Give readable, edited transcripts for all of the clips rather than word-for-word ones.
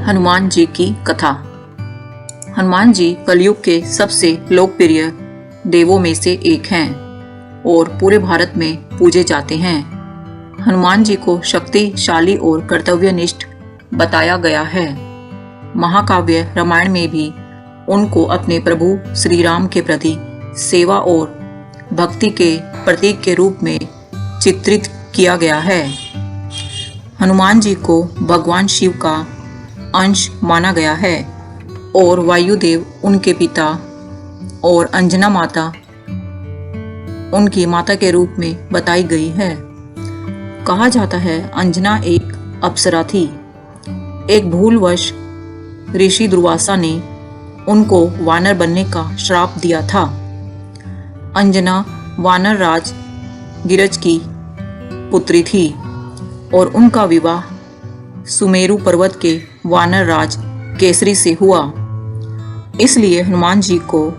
हनुमान जी की कथा। हनुमान जी कलयुग के सबसे लोकप्रिय देवों में से एक हैं और पूरे भारत में पूजे जाते हैं। हनुमान जी को शक्तिशाली और कर्तव्यनिष्ठ बताया गया है। महाकाव्य रामायण में भी उनको अपने प्रभु श्री राम के प्रति सेवा और भक्ति के प्रतीक के रूप में चित्रित किया गया है। हनुमान जी को भगवान शिव का अंश माना गया है और वायुदेव उनके पिता और अंजना माता उनकी माता के रूप में बताई गई है। कहा जाता है अंजना एक अप्सरा थी। एक भूलवश ऋषि दुर्वासा ने उनको वानर बनने का श्राप दिया था। अंजना वानर राज गिरज की पुत्री थी और उनका विवाह सुमेरु पर्वत के वानर राज केसरी से हुआ। इसलिए हनुमान जी को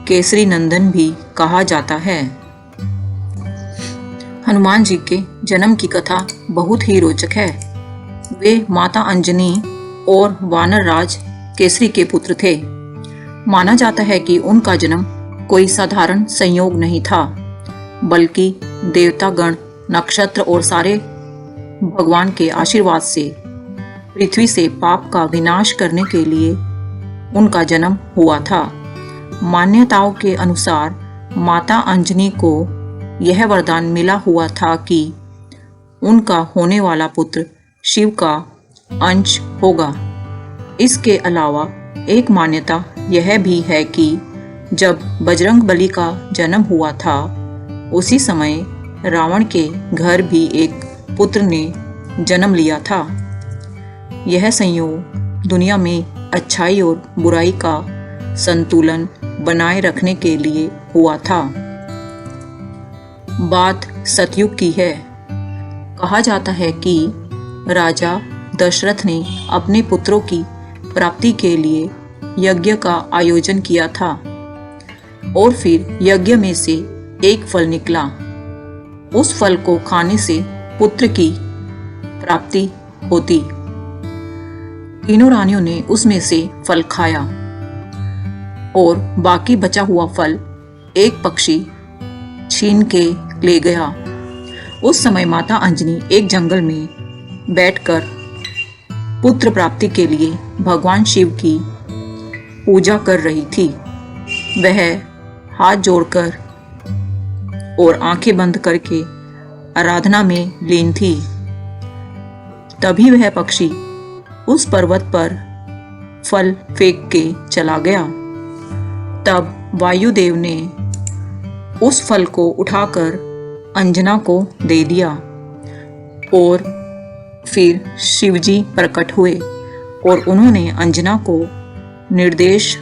केसरी नंदन भी कहा जाता है। हनुमान जी के जन्म की कथा बहुत ही रोचक है। वे माता अंजनी और वानर राज केसरी के पुत्र थे। माना जाता है कि उनका जन्म कोई साधारण संयोग नहीं था, बल्कि देवतागण, नक्षत्र और सारे भगवान के आशीर्वाद से पृथ्वी से पाप का विनाश करने के लिए उनका जन्म हुआ था। मान्यताओं के अनुसार माता अंजनी को यह वरदान मिला हुआ था कि उनका होने वाला पुत्र शिव का अंश होगा। इसके अलावा एक मान्यता यह भी है कि जब बजरंग बली का जन्म हुआ था, उसी समय रावण के घर भी एक पुत्र ने जन्म लिया था। यह संयोग दुनिया में अच्छाई और बुराई का संतुलन बनाए रखने के लिए हुआ था। बात सतयुग की है। कहा जाता है कि राजा दशरथ ने अपने पुत्रों की प्राप्ति के लिए यज्ञ का आयोजन किया था और फिर यज्ञ में से एक फल निकला। उस फल को खाने से पुत्र की प्राप्ति होती। तीनों रानियों ने उसमें से फल खाया और बाकी बचा हुआ फल एक पक्षी छीन के ले गया। उस समय माता अंजनी एक जंगल में बैठकर पुत्र प्राप्ति के लिए भगवान शिव की पूजा कर रही थी। वह हाथ जोड़कर और आंखें बंद करके आराधना में लीन थी। तभी वह पक्षी उस पर्वत पर फल फेंक के चला गया। तब वायुदेव ने उस फल को उठाकर अंजना को दे दिया और फिर शिवजी प्रकट हुए और उन्होंने अंजना को निर्देश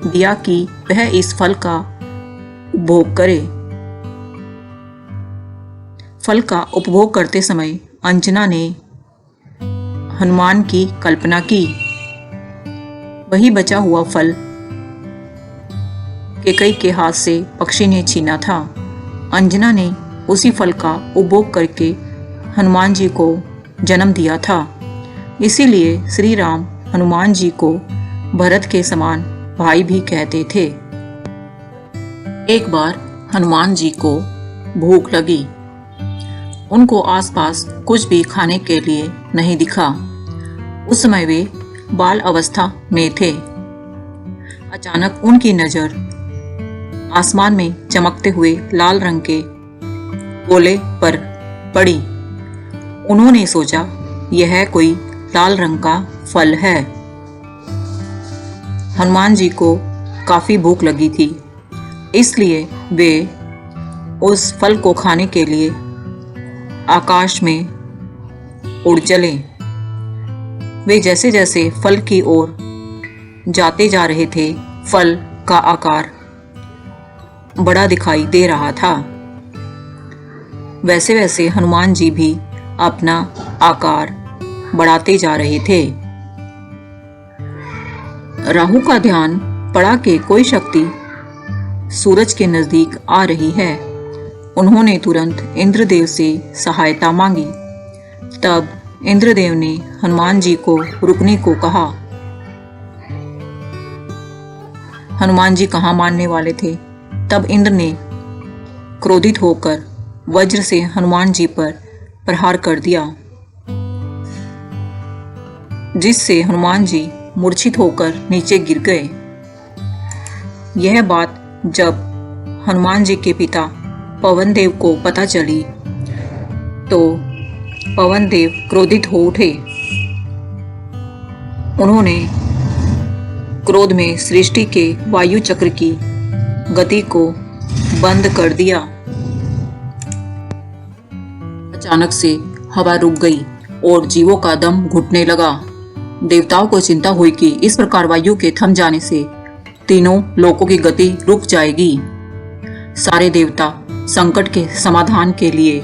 दिया कि वह इस फल का उपभोग करे। फल का उपभोग करते समय अंजना ने हनुमान की कल्पना की। वही बचा हुआ फल कैकेयी के हाथ से पक्षी ने छीना था। अंजना ने उसी फल का उपभोग करके हनुमान जी को जन्म दिया था। इसीलिए श्री राम हनुमान जी को भरत के समान भाई भी कहते थे। एक बार हनुमान जी को भूख लगी। उनको आसपास कुछ भी खाने के लिए नहीं दिखा। उस समय वे बाल अवस्था में थे। अचानक उनकी नजर आसमान में चमकते हुए लाल रंग के गोले पर पड़ी। उन्होंने सोचा यह कोई लाल रंग का फल है। हनुमान जी को काफी भूख लगी थी, इसलिए वे उस फल को खाने के लिए आकाश में उड़ चले। वे जैसे जैसे फल की ओर जाते जा रहे थे, फल का आकार बड़ा दिखाई दे रहा था। वैसे वैसे हनुमान जी भी अपना आकार बढ़ाते जा रहे थे। राहु का ध्यान पड़ा कि कोई शक्ति सूरज के नजदीक आ रही है। उन्होंने तुरंत इंद्रदेव से सहायता मांगी। तब इंद्रदेव ने हनुमान जी को रुकने को कहा। हनुमान जी कहाँ मानने वाले थे। तब इंद्र ने क्रोधित होकर वज्र से हनुमान जी पर प्रहार कर दिया, जिससे हनुमान जी मूर्छित होकर नीचे गिर गए। यह बात जब हनुमान जी के पिता पवन देव को पता चली तो पवन देव क्रोधित हो उठे। उन्होंने क्रोध में सृष्टि के वायु चक्र की गति को बंद कर दिया। अचानक से हवा रुक गई और जीवों का दम घुटने लगा। देवताओं को चिंता हुई कि इस प्रकार वायु के थम जाने से तीनों लोकों की गति रुक जाएगी। सारे देवता संकट के समाधान के लिए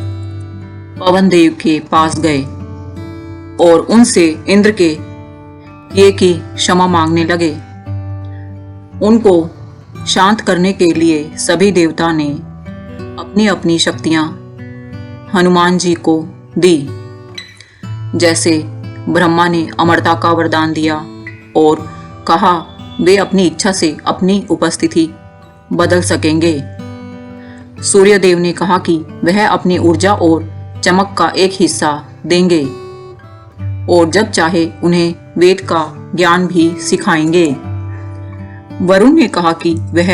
पवन देव के पास गए और उनसे इंद्र के किए की क्षमा मांगने लगे। उनको शांत करने के लिए सभी देवता ने अपनी अपनी शक्तियां हनुमान जी को दी। जैसे ब्रह्मा ने अमरता का वरदान दिया और कहा वे अपनी इच्छा से अपनी उपस्थिति बदल सकेंगे। सूर्य देव ने कहा कि वह अपनी ऊर्जा और चमक का एक हिस्सा देंगे और जब चाहे उन्हें वेद का ज्ञान भी सिखाएंगे। वरुण ने कहा कि वह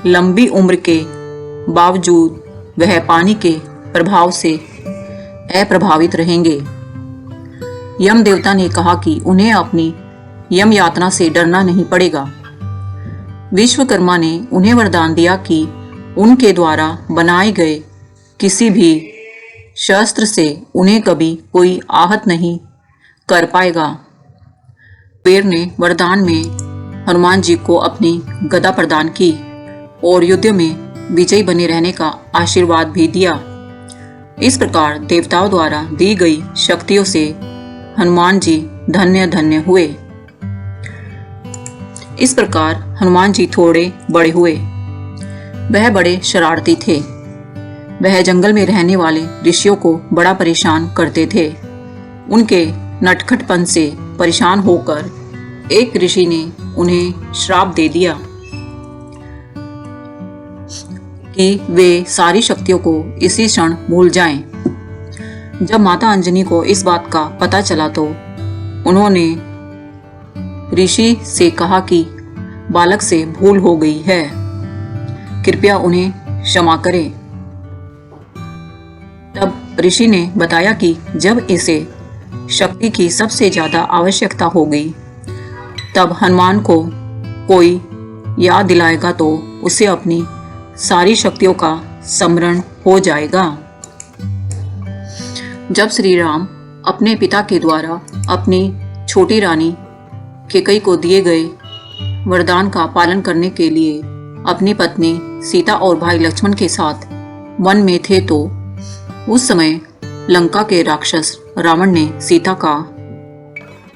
लंबी उम्र के बावजूद वह पानी के प्रभाव से अप्रभावित रहेंगे। यम देवता ने कहा कि उन्हें अपनी यम यातना से डरना नहीं पड़ेगा। विश्वकर्मा ने उन्हें वरदान दिया कि उनके द्वारा बनाए गए किसी भी शस्त्र से उन्हें कभी कोई आहत नहीं कर पाएगा। कुबेर ने वरदान में हनुमान जी को अपनी गदा प्रदान की और युद्ध में विजयी बने रहने का आशीर्वाद भी दिया। इस प्रकार देवताओं द्वारा दी गई शक्तियों से हनुमान जी धन्य धन्य हुए। इस प्रकार हनुमान जी थोड़े बड़े हुए। वह बड़े शरारती थे। वह जंगल में रहने वाले ऋषियों को बड़ा परेशान करते थे। उनके नटखटपन से परेशान होकर एक ऋषि ने उन्हें श्राप दे दिया कि वे सारी शक्तियों को इसी क्षण भूल जाएं। जब माता अंजनी को इस बात का पता चला तो उन्होंने ऋषि से कहा कि बालक से भूल हो गई है, कृपया उन्हें क्षमा करें। तब ऋषि ने बताया कि जब इसे शक्ति की सबसे ज्यादा आवश्यकता होगी तब हनुमान को कोई याद दिलाएगा तो उसे अपनी सारी शक्तियों का स्मरण हो जाएगा। जब श्री राम अपने पिता के द्वारा अपनी छोटी रानी कैकेयी को दिए गए वरदान का पालन करने के लिए अपनी पत्नी सीता और भाई लक्ष्मण के साथ वन में थे तो उस समय लंका के राक्षस रावण ने सीता का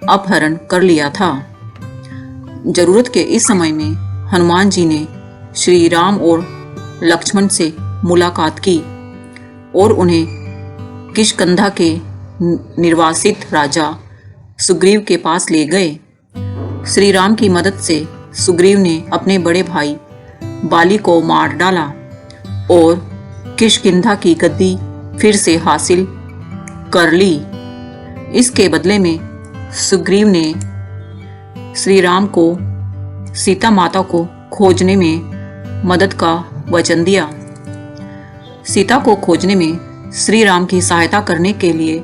अपहरण कर लिया था। जरूरत के इस समय में हनुमान जी ने श्री राम और लक्ष्मण से मुलाकात की और उन्हें किष्किंधा के निर्वासित राजा सुग्रीव के पास ले गए। श्री राम की मदद से सुग्रीव ने अपने बड़े भाई बाली को मार डाला और किष्किंधा की गद्दी फिर से हासिल कर ली। इसके बदले में सुग्रीव ने श्री राम को सीता माता को खोजने में मदद का वचन दिया। सीता को खोजने में श्री राम की सहायता करने के लिए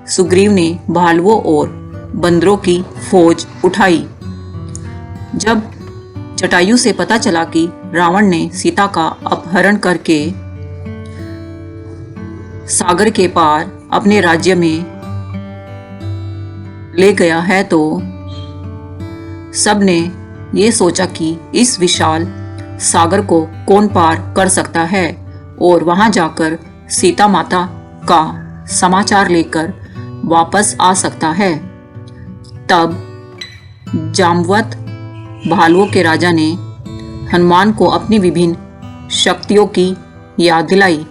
सुग्रीव ने भालुओं और बंदरों की फौज उठाई। जब जटायु से पता चला कि रावण ने सीता का अपहरण करके सागर के पार अपने राज्य में ले गया है तो सबने ये सोचा कि इस विशाल सागर को कौन पार कर सकता है और वहां जाकर सीता माता का समाचार लेकर वापस आ सकता है। तब जाम्बवत भालुओं के राजा ने हनुमान को अपनी विभिन्न शक्तियों की याद दिलाई,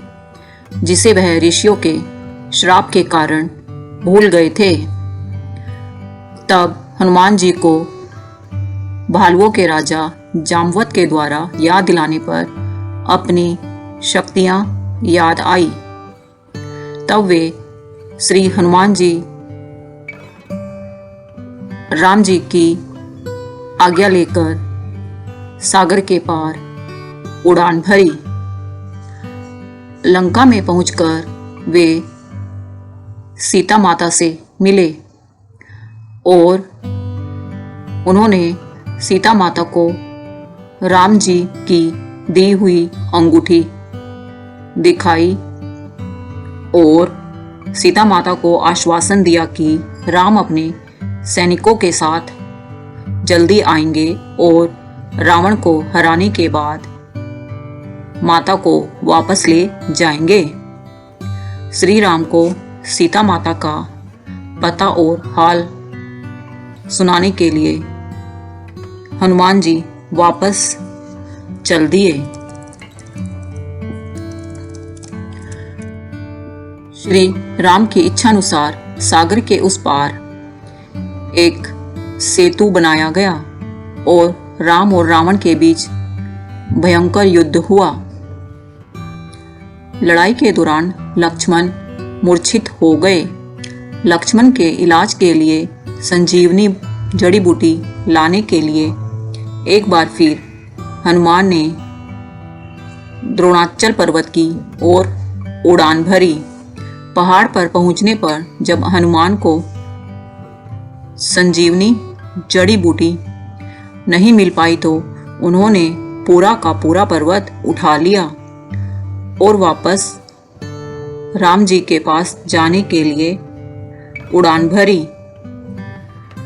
जिसे वह ऋषियों के श्राप के कारण भूल गए थे। तब हनुमान जी को भालुओं के राजा जामवंत के द्वारा याद दिलाने पर अपनी शक्तियां याद आई। तब वे श्री हनुमान जी राम जी की आज्ञा लेकर सागर के पार उड़ान भरी। लंका में पहुंचकर वे सीता माता से मिले और उन्होंने सीता माता को राम जी की दी हुई अंगूठी दिखाई और सीता माता को आश्वासन दिया कि राम अपने सैनिकों के साथ जल्दी आएंगे और रावण को हराने के बाद माता को वापस ले जाएंगे। श्री राम को सीता माता का पता और हाल सुनाने के लिए हनुमान जी वापस चल दिए। श्री राम की इच्छानुसार सागर के उस पार एक सेतु बनाया गया और राम और रावण के बीच भयंकर युद्ध हुआ। लड़ाई के दौरान लक्ष्मण मूर्छित हो गए। लक्ष्मण के इलाज के लिए संजीवनी जड़ी बूटी लाने के लिए एक बार फिर हनुमान ने द्रोणाचल पर्वत की ओर उड़ान भरी। पहाड़ पर पहुंचने पर जब हनुमान को संजीवनी जड़ी बूटी नहीं मिल पाई तो उन्होंने पूरा का पूरा पर्वत उठा लिया और वापस राम जी के पास जाने के लिए उड़ान भरी।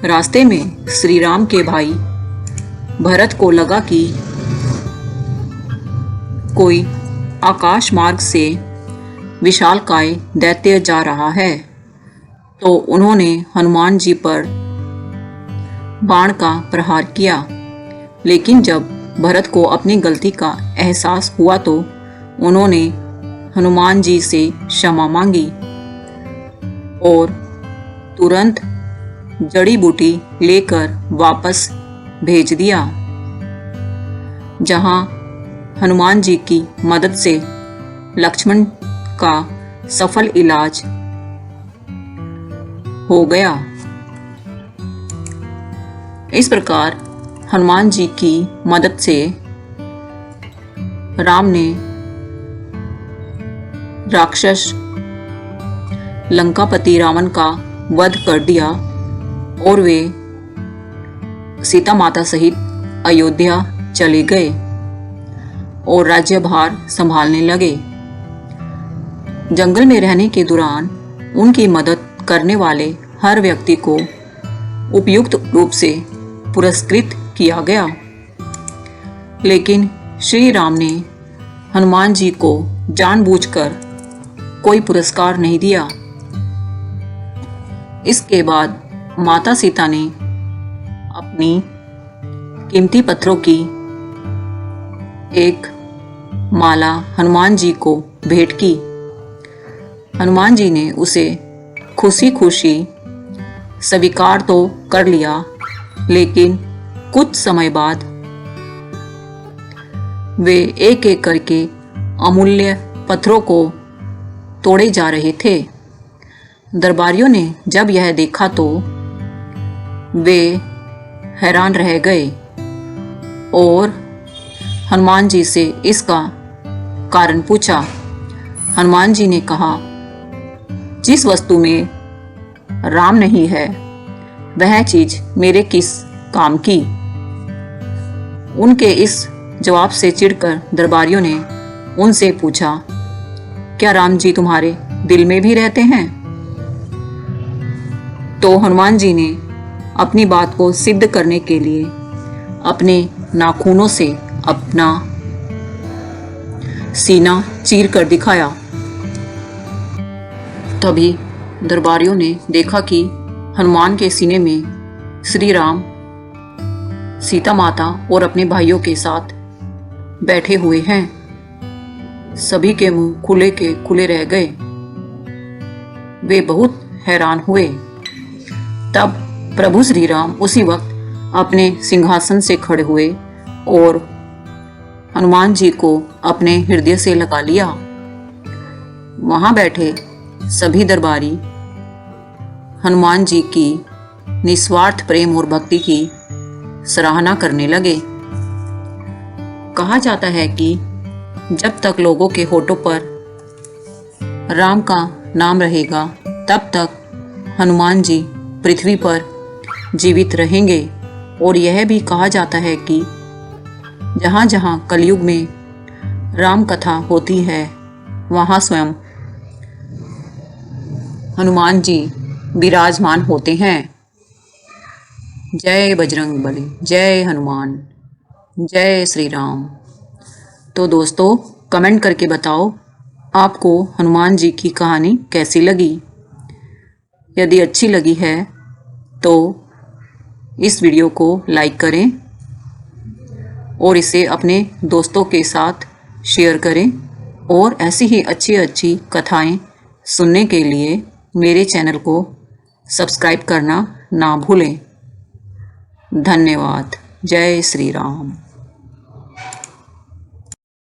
रास्ते में श्री राम के भाई भरत को लगा कि कोई आकाश मार्ग से विशालकाय दैत्य जा रहा है, तो उन्होंने हनुमान जी पर बाण का प्रहार किया। लेकिन जब भरत को अपनी गलती का एहसास हुआ तो उन्होंने हनुमान जी से क्षमा मांगी और तुरंत जड़ी बूटी लेकर वापस भेज दिया। जहां हनुमान जी की मदद से लक्ष्मण का सफल इलाज हो गया। इस प्रकार हनुमान जी की मदद से राम ने राक्षस लंकापति रावण का वध कर दिया और वे सीता माता सहित अयोध्या चले गए और राज्यभार संभालने लगे। जंगल में रहने के दौरान उनकी मदद करने वाले हर व्यक्ति को उपयुक्त रूप से पुरस्कृत किया गया। लेकिन श्री राम ने हनुमान जी को जानबूझकर कोई पुरस्कार नहीं दिया। इसके बाद माता सीता ने अपनी कीमती पत्थरों की एक माला हनुमान जी को भेंट की। हनुमान जी ने उसे खुशी खुशी स्वीकार तो कर लिया, लेकिन कुछ समय बाद वे एक एक करके अमूल्य पत्थरों को तोड़े जा रहे थे। दरबारियों ने जब यह देखा तो वे हैरान रह गए और हनुमान जी से इसका कारण पूछा। हनुमान जी ने कहा, जिस वस्तु में राम नहीं है वह चीज मेरे किस काम की। उनके इस जवाब से चिढ़कर दरबारियों ने उनसे पूछा, क्या राम जी तुम्हारे दिल में भी रहते हैं? तो हनुमान जी ने अपनी बात को सिद्ध करने के लिए अपने नाखूनों से अपना सीना चीर कर दिखाया। तभी दरबारियों ने देखा कि हनुमान के सीने में श्री राम सीता माता और अपने भाइयों के साथ बैठे हुए हैं। सभी के मुंह खुले के खुले रह गए। वे बहुत हैरान हुए। तब प्रभु श्री राम उसी वक्त अपने सिंहासन से खड़े हुए और हनुमान जी को अपने हृदय से लगा लिया। वहां बैठे सभी दरबारी हनुमान जी की निस्वार्थ प्रेम और भक्ति की सराहना करने लगे। कहा जाता है कि जब तक लोगों के होठों पर राम का नाम रहेगा तब तक हनुमान जी पृथ्वी पर जीवित रहेंगे। और यह भी कहा जाता है कि जहाँ जहाँ कलयुग में राम कथा होती है वहाँ स्वयं हनुमान जी विराजमान होते हैं। जय बजरंग बली, जय हनुमान, जय श्री राम। तो दोस्तों कमेंट करके बताओ आपको हनुमान जी की कहानी कैसी लगी। यदि अच्छी लगी है तो इस वीडियो को लाइक करें और इसे अपने दोस्तों के साथ शेयर करें। और ऐसी ही अच्छी अच्छी कथाएं सुनने के लिए मेरे चैनल को सब्सक्राइब करना ना भूलें। धन्यवाद। जय श्री राम।